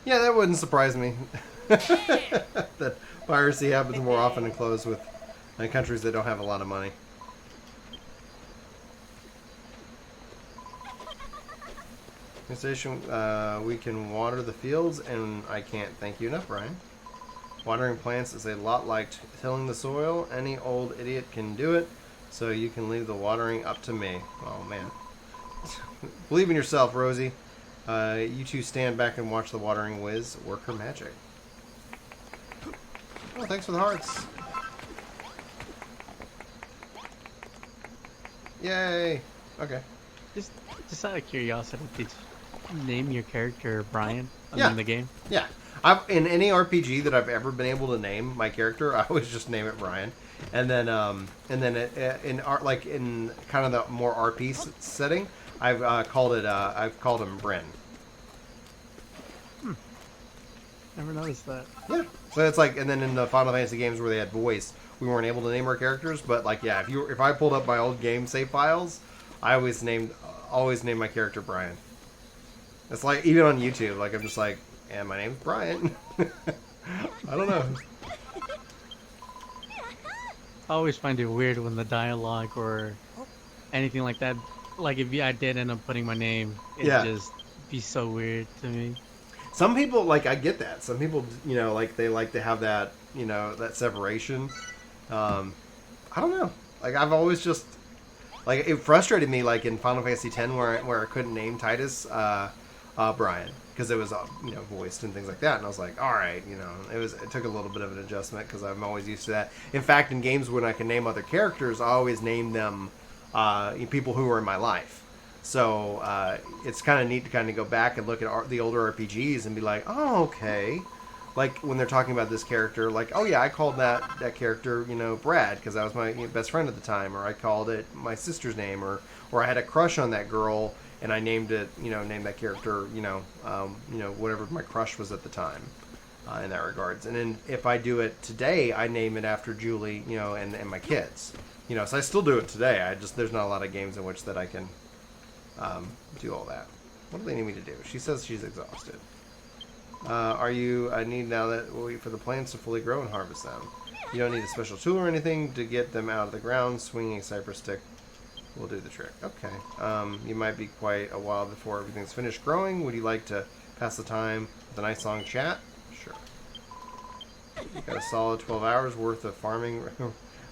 Yeah, that wouldn't surprise me. That piracy happens more often in clothes with countries that don't have a lot of money. Station, we can water the fields, and I can't thank you enough, Brian. Watering plants is a lot like tilling the soil. Any old idiot can do it, so you can leave the watering up to me. Oh, man. Believe in yourself, Rosie. You two stand back and watch the watering whiz work her magic. Oh, thanks for the hearts. Yay. Okay. Just, just out of curiosity, did you name your character Brian Yeah. in the game? Yeah. In any RPG that I've ever been able to name my character, I always just name it Brian. And then in art, like in kind of the more RP setting, I've called him Bryn. Never noticed that. Yeah. So it's like, and then in the Final Fantasy games where they had voice, we weren't able to name our characters. But like, yeah, if I pulled up my old game save files, I always named my character Brian. It's like even on YouTube, like I'm just like, and my name's Brian. I don't know. I always find it weird when the dialogue or anything like that, like if I did end up putting my name, it'd just be so weird to me. Some people, like, I get that. Some people, like, they like to have that, that separation. I don't know. Like, I've always just, like, it frustrated me, like, in Final Fantasy X where I couldn't name Titus Brian. Because it was, voiced and things like that. And I was like, all right, it took a little bit of an adjustment because I'm always used to that. In fact, in games when I can name other characters, I always name them people who were in my life. So it's kind of neat to kind of go back and look at the older RPGs and be like, oh, okay. Like when they're talking about this character, like, oh yeah, I called that character, Brad, because that was my best friend at the time, or I called it my sister's name, or I had a crush on that girl and I named it, named that character, whatever my crush was at the time, in that regards. And then if I do it today, I name it after Julie, and my kids, so I still do it today. There's not a lot of games in which that I can do all that. What do they need me to do? She says she's exhausted. I need now that we'll wait for the plants to fully grow and harvest them. You don't need a special tool or anything to get them out of the ground. Swinging a cypress stick will do the trick. Okay. You might be quite a while before everything's finished growing. Would you like to pass the time with a nice long chat? Sure. You got a solid 12 hours worth of farming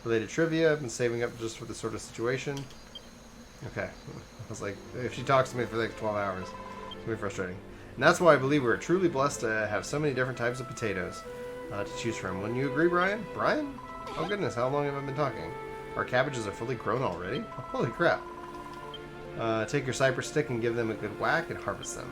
related trivia. I've been saving up just for this sort of situation. Okay. I was like, if she talks to me for like 12 hours, it's going to be frustrating. And that's why I believe we're truly blessed to have so many different types of potatoes to choose from. Wouldn't you agree, Brian? Brian? Oh goodness, how long have I been talking? Our cabbages are fully grown already? Holy crap. Take your cypress stick and give them a good whack and harvest them.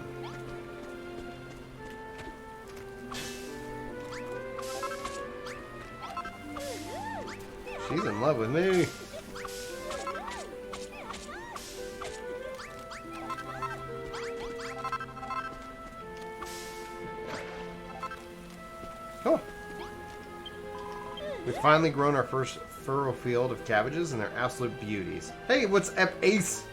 She's in love with me. Cool. We've finally grown our first furrow field of cabbages, and they're absolute beauties. Hey, what's up, Ace?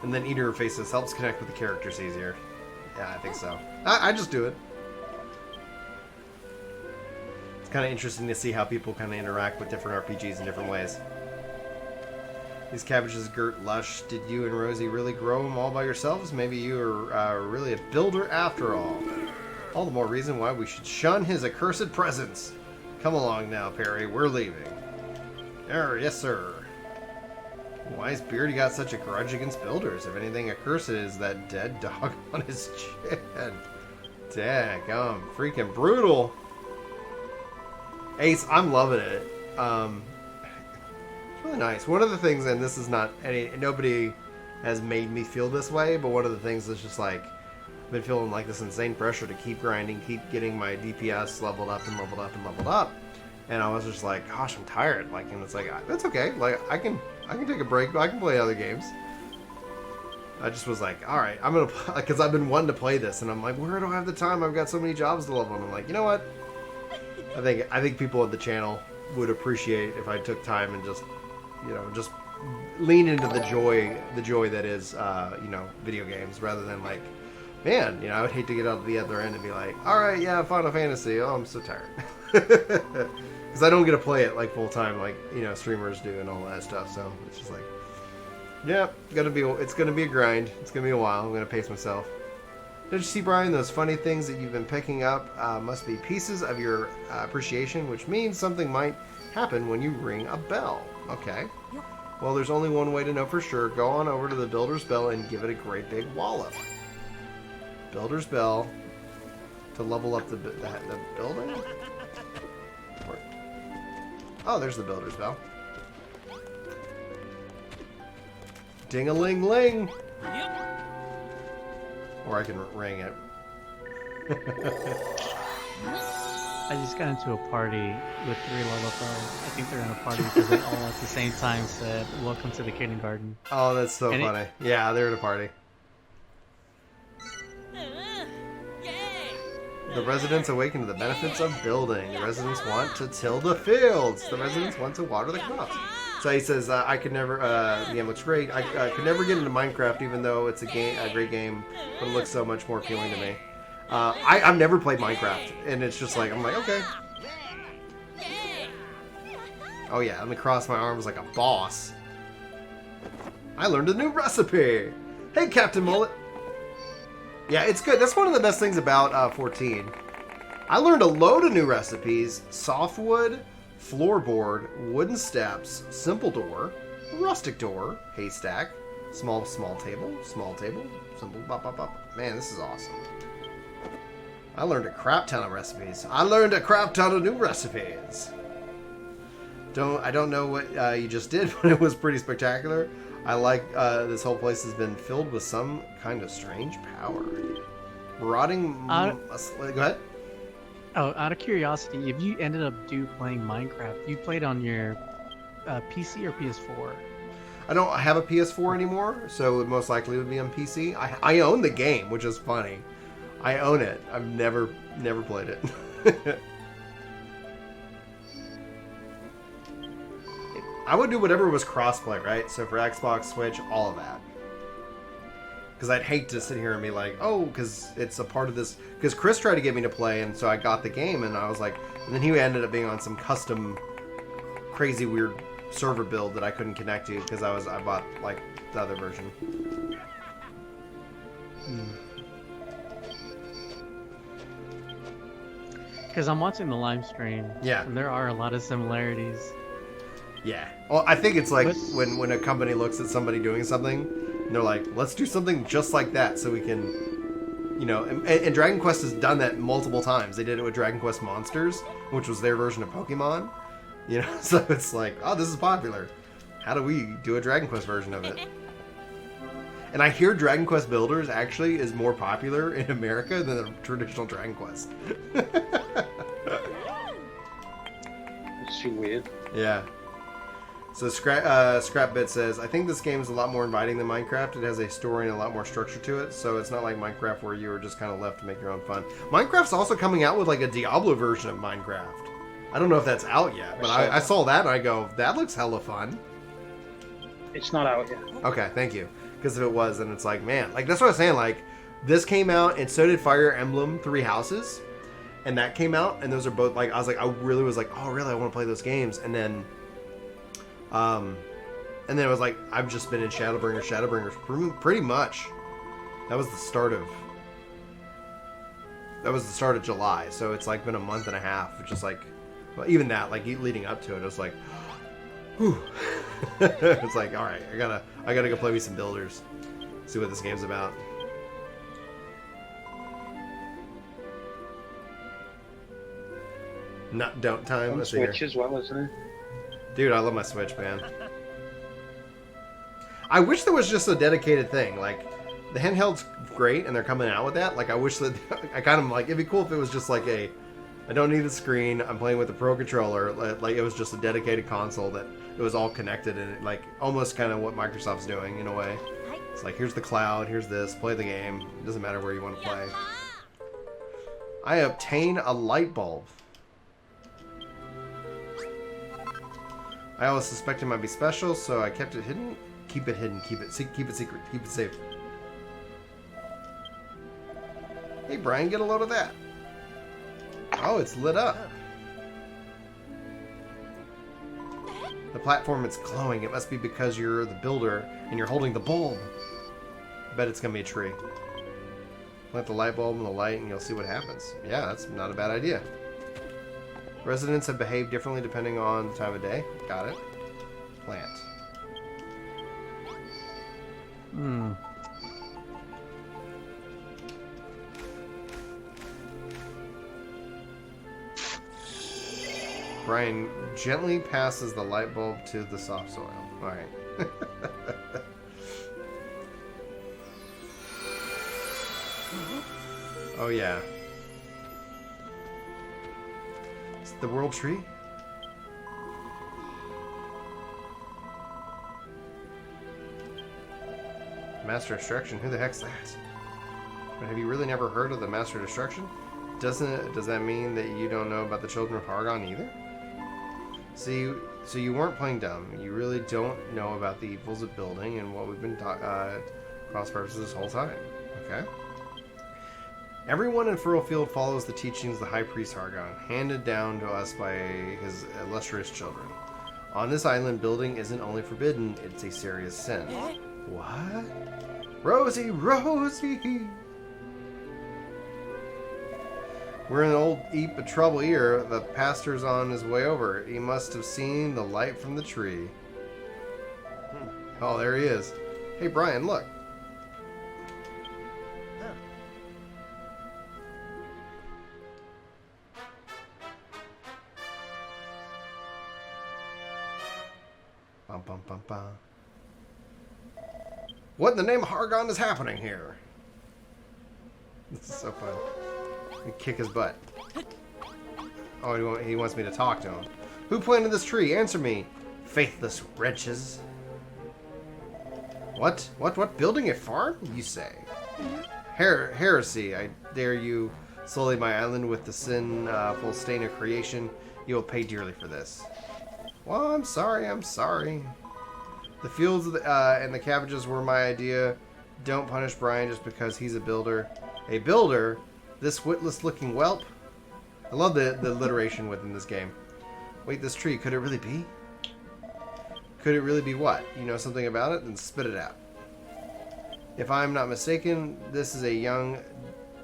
And then Eater Faces helps connect with the characters easier. Yeah, I think so. I just do it. It's kind of interesting to see how people kind of interact with different RPGs in different ways. These cabbages girt lush. Did you and Rosie really grow them all by yourselves? Maybe you are really a builder after all. All the more reason why we should shun his accursed presence. Come along now, Perry. We're leaving. Yes, sir. Why has Beardy got such a grudge against builders? If anything, accursed is that dead dog on his chin. Daggum. Freaking brutal. Ace, I'm loving it. Really nice. One of the things, and this is not nobody has made me feel this way, but one of the things is just like I've been feeling like this insane pressure to keep grinding, keep getting my DPS leveled up and leveled up and leveled up, and I was just like, gosh, I'm tired. Like, and it's like that's okay. Like, I can take a break. I can play other games. I just was like, all right, I'm gonna, because I've been wanting to play this, and I'm like, where do I have the time? I've got so many jobs to level, and I'm like, you know what? I think people at the channel would appreciate if I took time and just lean into the joy that is, video games, rather than like man, you know, I would hate to get out to the other end and be like, all right, yeah, Final Fantasy. Oh, I'm so tired. Because I don't get to play it like full time, like, you know, streamers do and all that stuff. So it's just like, yeah, it's gonna be a grind. It's gonna be a while. I'm gonna pace myself. Did you see, Brian? Those funny things that you've been picking up must be pieces of your appreciation, which means something might happen when you ring a bell. Okay. Well, there's only one way to know for sure. Go on over to the Builder's Bell and give it a great big wallop. Builder's Bell to level up the building? Oh, there's the Builder's Bell. Ding-a-ling-ling! Or I can ring it. I just got into a party with 3 Lullafies. I think they're in a party because they all at the same time said, "Welcome to the kindergarten." Oh, that's so funny. Yeah, they're at a party. The residents awaken to the benefits of building. The residents want to till the fields. The residents want to water the crops. So he says, I could never, the game looks great. I could never get into Minecraft, even though it's a great game, but it looks so much more appealing to me. I've never played Minecraft, and it's just like, I'm like, okay. Oh yeah, let me cross my arms like a boss. I learned a new recipe. Hey, Captain Mullet. Yeah, it's good. That's one of the best things about 14. I learned a load of new recipes. Softwood, floorboard, wooden steps, simple door, rustic door, haystack, small table, simple bop bop bop. Man, this is awesome. I learned a crap ton of recipes. I learned a crap ton of new recipes. I don't know what you just did, but it was pretty spectacular. I like this whole place has been filled with some kind of strange power. Marauding... Go ahead. Oh, out of curiosity, if you ended up playing Minecraft, you played on your PC or PS4? I don't have a PS4 anymore, so it most likely would be on PC. I own the game, which is funny. I own it. I've never played it. I would do whatever was crossplay, right? So for Xbox, Switch, all of that. Because I'd hate to sit here and be like, oh, because it's a part of this. Because Chris tried to get me to play, and so I got the game, and I was like, and then he ended up being on some custom, crazy, weird server build that I couldn't connect to because I bought like the other version. Because I'm watching the live stream. Yeah. And there are a lot of similarities. Yeah. Well, I think it's like when a company looks at somebody doing something, and they're like, let's do something just like that so we can, you know, and Dragon Quest has done that multiple times. They did it with Dragon Quest Monsters, which was their version of Pokemon. You know, so it's like, oh, this is popular. How do we do a Dragon Quest version of it? And I hear Dragon Quest Builders actually is more popular in America than the traditional Dragon Quest. It's too weird. Yeah. So Scrapbit says, I think this game is a lot more inviting than Minecraft. It has a story and a lot more structure to it, so it's not like Minecraft where you were just kind of left to make your own fun. Minecraft's also coming out with like a Diablo version of Minecraft. I don't know if that's out yet, but I saw that and I go, that looks hella fun. It's not out yet. Okay, thank you. Because if it was, then it's like, man, like that's what I was saying. Like, this came out, and so did Fire Emblem Three Houses, and that came out, and those are both like, I was like, I really was like, oh, really, I want to play those games, and then it was like, I've just been in Shadowbringers pretty much. That was the start of July, so it's like been a month and a half, which is like, well, even that, like leading up to it, I was like, whew. It's like, all right, I gotta go play me some builders, see what this game's about. Don't time. On Switch as well, isn't it? Dude, I love my Switch, man. I wish there was just a dedicated thing. Like, the handheld's great, and they're coming out with that. Like, I wish that I kind of like. It'd be cool if it was just like I don't need the screen. I'm playing with the Pro Controller. Like, it was just a dedicated console that it was all connected, and it, like almost kind of what Microsoft's doing in a way. It's like, here's the cloud, here's this, play the game. It doesn't matter where you want to play. I obtain a light bulb. I always suspected it might be special, so I kept it hidden. Keep it hidden. Keep it secret. Keep it safe. Hey, Brian, get a load of that. Oh, it's lit up. The platform is glowing. It must be because you're the builder and you're holding the bulb. I bet it's going to be a tree. Plant the light bulb in the light and you'll see what happens. Yeah, that's not a bad idea. Residents have behaved differently depending on the time of day. Got it. Plant. Brian gently passes the light bulb to the soft soil. Alright. Oh yeah. Is it the world tree? Master Destruction? Who the heck's that? But have you really never heard of the Master Destruction? Does that mean that you don't know about the Children of Hargon either? See, so you weren't playing dumb. You really don't know about the evils of building and what we've been cross purposes this whole time. Okay? Everyone in Furlfield follows the teachings of the High Priest Hargon, handed down to us by his illustrious children. On this island, building isn't only forbidden, it's a serious sin. What? Rosie, Rosie! We're in an old heap of trouble here. The pastor's on his way over. He must have seen the light from the tree. Oh, there he is. Hey, Brian, look. Bum, bum, bum, bum. What in the name of Hargon is happening here? This is so fun. Kick his butt. Oh, he wants me to talk to him. Who planted this tree? Answer me, faithless wretches. What? Building a farm? You say? Heresy. I dare you sully my island with the sinful stain of creation. You will pay dearly for this. Well, I'm sorry. The fields and the cabbages were my idea. Don't punish Brian just because he's a builder. A builder? This witless-looking whelp? I love the alliteration within this game. Wait, this tree, could it really be? Could it really be what? You know something about it? Then spit it out. If I'm not mistaken, this is a young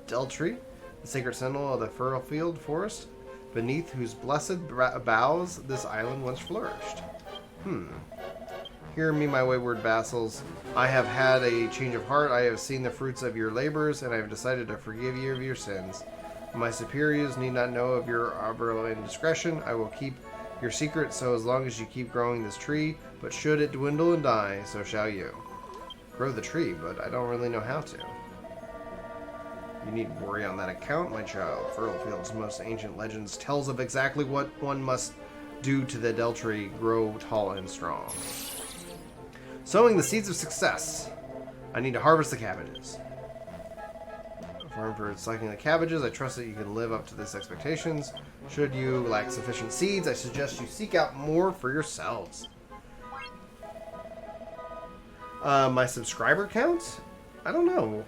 Deltree, the sacred sentinel of the Furlfield forest, beneath whose blessed boughs this island once flourished. Hear me, my wayward vassals. I have had a change of heart. I have seen the fruits of your labors, and I have decided to forgive you of your sins. My superiors need not know of your arboreal indiscretion. I will keep your secret so as long as you keep growing this tree, but should it dwindle and die, so shall you. Grow the tree, but I don't really know how to. You needn't worry on that account, my child. Furlfield's most ancient legends tells of exactly what one must do to the Deltree grow tall and strong. Sowing the seeds of success. I need to harvest the cabbages. Farm for selecting the cabbages. I trust that you can live up to this expectations. Should you lack sufficient seeds, I suggest you seek out more for yourselves. My subscriber count? I don't know.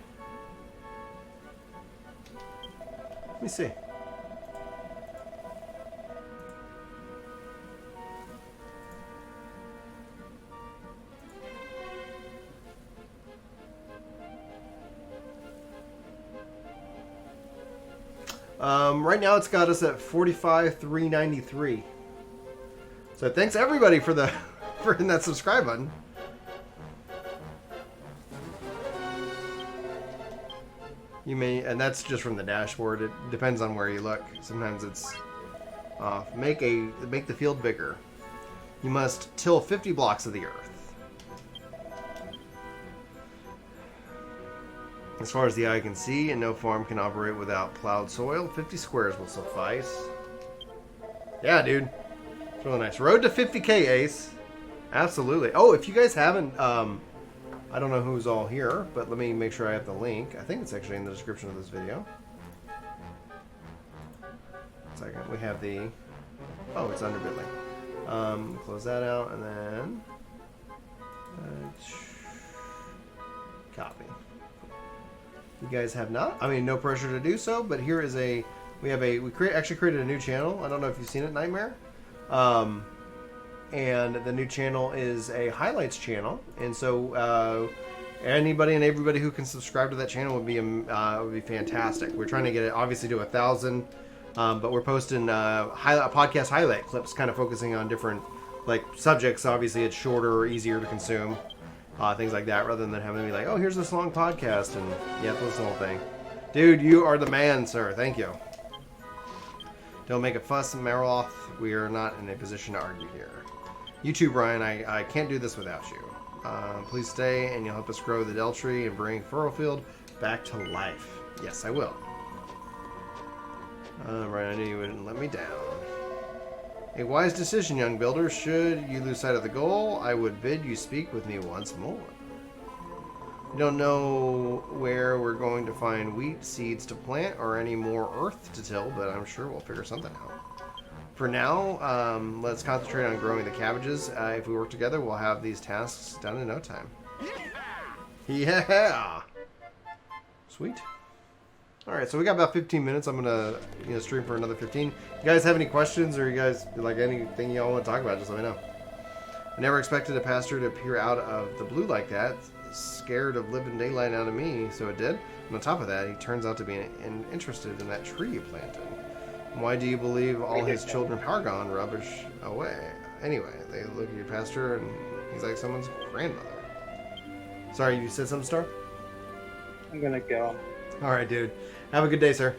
Let me see. Right now it's got us at 45,393. So thanks everybody for hitting that subscribe button. You may, and that's just from the dashboard. It depends on where you look. Sometimes it's off. Make the field bigger. You must till 50 blocks of the earth. As far as the eye can see, and no farm can operate without plowed soil. 50 squares will suffice. Yeah, dude. It's really nice. Road to 50K, Ace. Absolutely. Oh, if you guys haven't, I don't know who's all here, but let me make sure I have the link. I think it's actually in the description of this video. Second, we have the... Oh, it's under Bitly. Close that out, and then... copy. guys have not, I mean, no pressure to do so. But here is actually created a new channel. I don't know if you've seen it, Nightmare. And the new channel is a highlights channel, and so anybody and everybody who can subscribe to that channel would be fantastic. We're trying to get it obviously to 1,000, but we're posting podcast highlight clips, kind of focusing on different like subjects. Obviously, it's shorter, easier to consume, things like that, rather than having to be like, oh, here's this long podcast and you have to listen to the whole thing. Dude, you are the man, sir. Thank you. Don't make a fuss, Mariloth. We are not in a position to argue here. You too, Brian. I can't do this without you. Please stay, and you'll help us grow the Deltree and bring Furrowfield back to life. Yes, I will. Brian, I knew you wouldn't let me down. A wise decision, young builder. Should you lose sight of the goal, I would bid you speak with me once more. We don't know where we're going to find wheat seeds to plant or any more earth to till, but I'm sure we'll figure something out. For now, let's concentrate on growing the cabbages. If we work together, we'll have these tasks done in no time. Yeah! Sweet. Alright, so we got about 15 minutes. I'm going to stream for another 15. You guys have any questions or you guys like anything y'all want to talk about, just let me know. I never expected a pastor to appear out of the blue like that. Scared of living daylight out of me, so it did. And on top of that, he turns out to be interested in that tree you planted. Why do you believe all his children are gone rubbish away? Anyway, they look at your pastor and he's like someone's grandmother. Sorry, you said something, Star? I'm gonna go. Alright, dude. Have a good day, sir.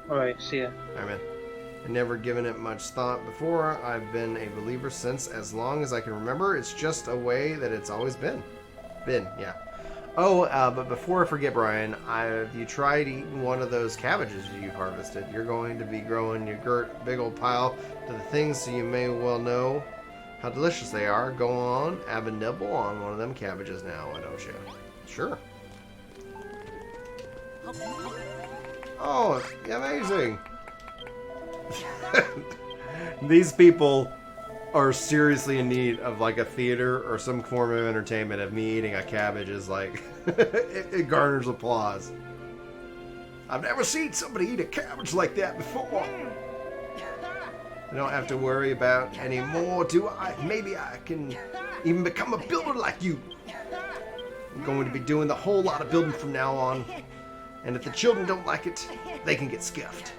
Alright, see ya. Alright, man. I've never given it much thought before. I've been a believer since as long as I can remember. It's just a way that it's always been. Yeah. Oh, but before I forget, Brian, have you tried eating one of those cabbages you've harvested? You're going to be growing your big old pile to the things, so you may well know how delicious they are. Go on, have a nibble on one of them cabbages now, why don't you? Sure. Oh, amazing. These people are seriously in need of like a theater or some form of entertainment. Of me eating a cabbage is like it garners applause. I've never seen somebody eat a cabbage like that before. I don't have to worry about anymore, do I? Maybe I can even become a builder like you. I'm going to be doing the whole lot of building from now on, and if the children don't like it, they can get skiffed.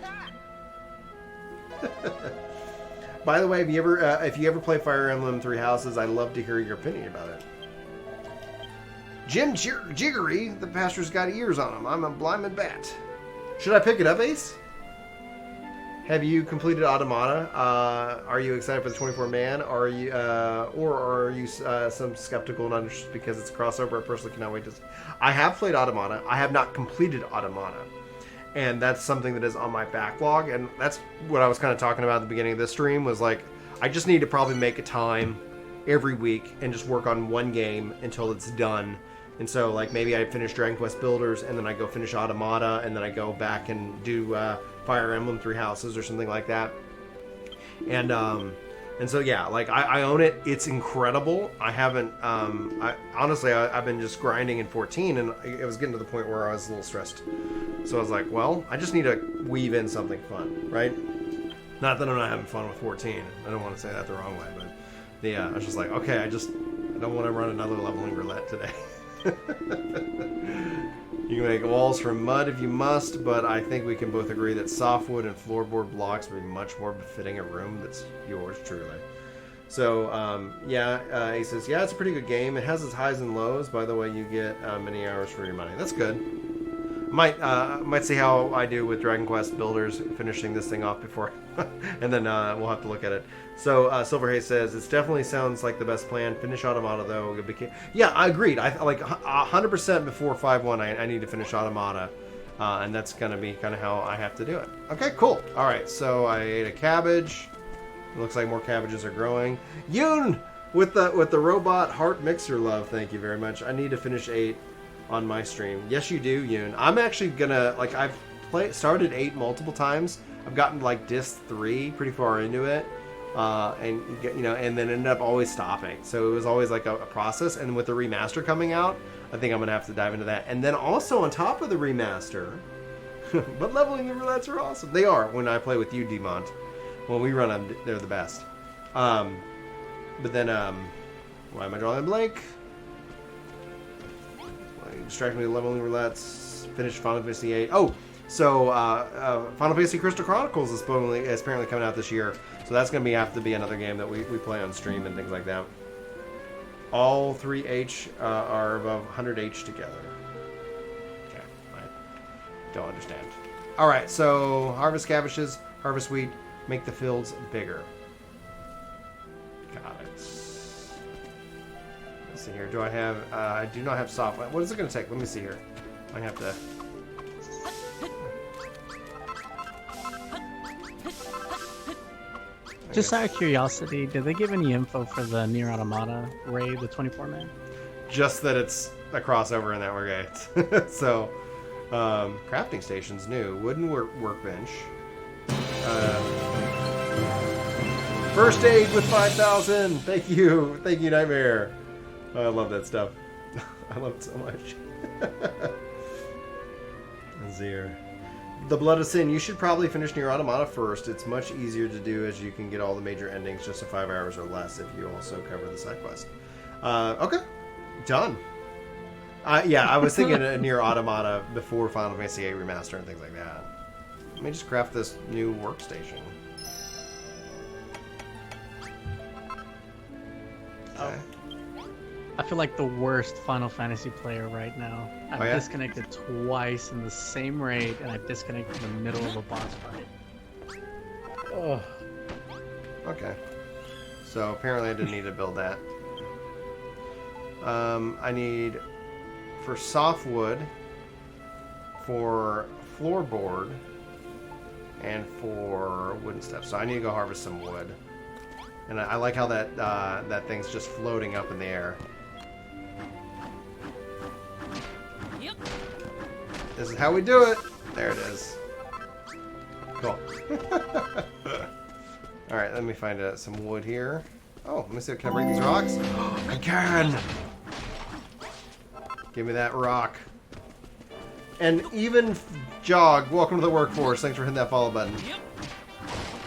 By the way, if you ever play Fire Emblem Three Houses, I'd love to hear your opinion about it. Jim Jiggery, the pastor's got ears on him. I'm a blind bat. Should I pick it up, Ace? Have you completed Automata? Are you excited for the 24-man? Or are you some skeptical and uninterested because it's a crossover? I personally cannot wait to see. I have played Automata. I have not completed Automata. And that's something that is on my backlog, and that's what I was kind of talking about at the beginning of this stream, was like, I just need to probably make a time every week and just work on one game until it's done. And so, like, maybe I finish Dragon Quest Builders, and then I go finish Automata, and then I go back and do Fire Emblem Three Houses or something like that. And so, yeah, like, I own it. It's incredible. I haven't, honestly, I've been just grinding in 14, and it was getting to the point where I was a little stressed. So I was like, well, I just need to weave in something fun, right? Not that I'm not having fun with 14. I don't want to say that the wrong way, but I was just like, okay, I don't want to run another leveling roulette today. You can make walls from mud if you must, but I think we can both agree that softwood and floorboard blocks would be much more befitting a room that's yours truly. So, he says, yeah, it's a pretty good game. It has its highs and lows. By the way, you get many hours for your money. That's good. Might see how I do with Dragon Quest Builders, finishing this thing off before, and then we'll have to look at it. So Silverhaze says, it definitely sounds like the best plan. Finish Automata though. Yeah, I agreed. I like 100% before 5.1. I need to finish Automata, and that's gonna be kind of how I have to do it. Okay, cool. All right, so I ate a cabbage. It looks like more cabbages are growing. Yoon with the robot heart mixer love. Thank you very much. I need to finish 8 on my stream. Yes, you do, Yoon. I'm actually gonna, like, I've started 8 multiple times. I've gotten to, like, disc 3 pretty far into it, and then ended up always stopping. So it was always like a process. And with the remaster coming out, I think I'm going to have to dive into that. And then also on top of the remaster, but leveling the roulettes are awesome. They are when I play with you, Demont. When we run them, they're the best. But then, why am I drawing a blank? Distract me with leveling roulettes. Finish Final Fantasy VIII. Oh, so Final Fantasy Crystal Chronicles is apparently coming out this year. So that's going to have to be another game that we play on stream and things like that. All 3H are above 100H together. Okay, I don't understand. All right, so harvest cabbages, harvest wheat, make the fields bigger. Got it. Let's see here. Do I have? I do not have soft. What is it going to take? Let me see here. I have to. Just out of curiosity, did they give any info for the Nier Automata raid, the 24-man? Just that it's a crossover in that regard. So, crafting station's new. Wooden workbench. First aid with 5,000. Thank you, Nightmare. Oh, I love that stuff. I love it so much. Zir. The Blood of Sin. You should probably finish Nier Automata first. It's much easier to do as you can get all the major endings just in 5 hours or less if you also cover the side quest. Okay. Done. Yeah, I was thinking of Nier Automata before Final Fantasy VIII Remaster and things like that. Let me just craft this new workstation. Okay. I feel like the worst Final Fantasy player right now. I've disconnected twice in the same raid, and I disconnected in the middle of a boss fight. Oh. Okay. So apparently I didn't need to build that. I need for softwood, for floorboard, and for wooden stuff. So I need to go harvest some wood. And I like how that thing's just floating up in the air. Yep. This is how we do it. There it is. Cool. Alright, let me find some wood here. Oh, let me see. Can I break these rocks? I can! Give me that rock. And even Jog, welcome to the workforce. Thanks for hitting that follow button. Yep.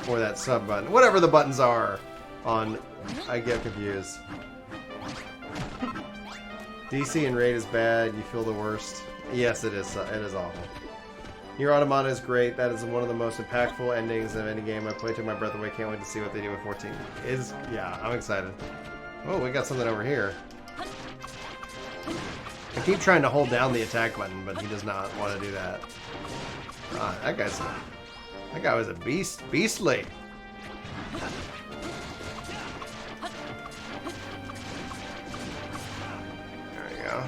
Or that sub button. Whatever the buttons are on... I get confused. DC and raid is bad. You feel the worst. Yes, it is. It is awful. Nier Automata is great. That is one of the most impactful endings of any game I played. Took my breath away. Can't wait to see what they do with 14. Yeah, I'm excited. Oh, we got something over here. I keep trying to hold down the attack button, but he does not want to do that. That guy was a beastly. There we go.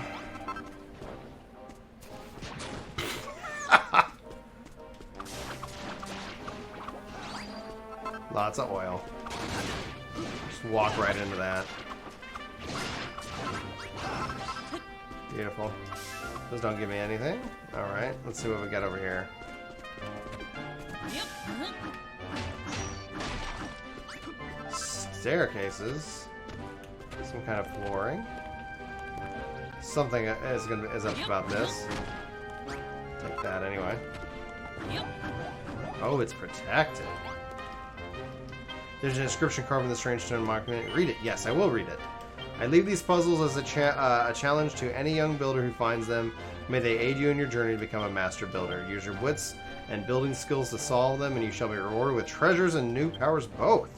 Lots of oil. Just walk right into that. Beautiful. Those don't give me anything. Alright, let's see what we got over here. Staircases. Some kind of flooring. Something is up about this. Take that anyway. Oh, it's protected. There's an inscription carved in the strange stone monument. Read it. Yes, I will read it. I leave these puzzles as a challenge to any young builder who finds them. May they aid you in your journey to become a master builder. Use your wits and building skills to solve them, and you shall be rewarded with treasures and new powers both.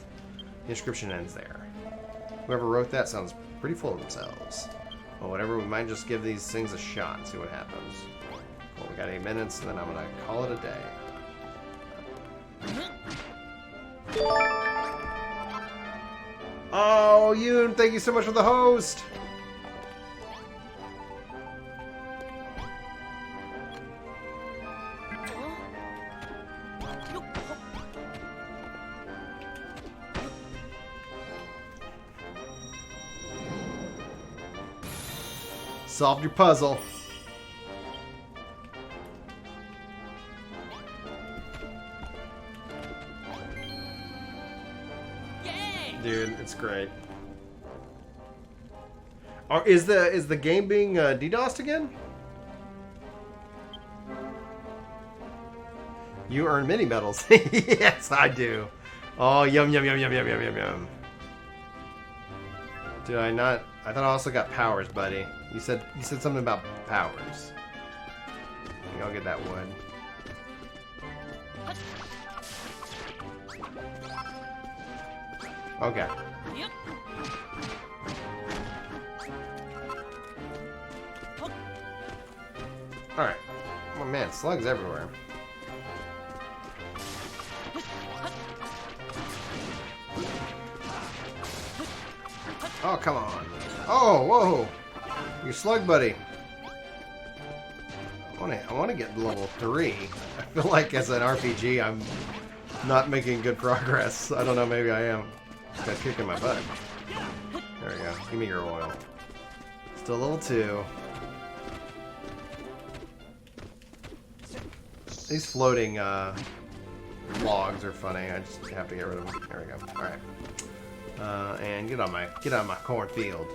The inscription ends there. Whoever wrote that sounds pretty full of themselves. Well, whatever, we might just give these things a shot and see what happens. Well, we got 8 minutes, and then I'm going to call it a day. Oh, Yoon, thank you so much for the host! Solved your puzzle. Dude, it's great. Is the game being DDoSed again? You earn mini medals. Yes, I do. Oh, yum yum yum yum yum yum yum yum. Did I not? I thought I also got powers, buddy. You said something about powers. I'll get that wood. Okay. Yep. Alright. Oh man, slugs everywhere. Oh, come on. Oh, whoa. You slug buddy. I want to get to level 3. I feel like as an RPG, I'm not making good progress. I don't know, maybe I am. Got kicking my butt. There we go. Give me your oil. Still level 2. These floating logs are funny. I just have to get rid of them. There we go. All right. And get on my cornfield.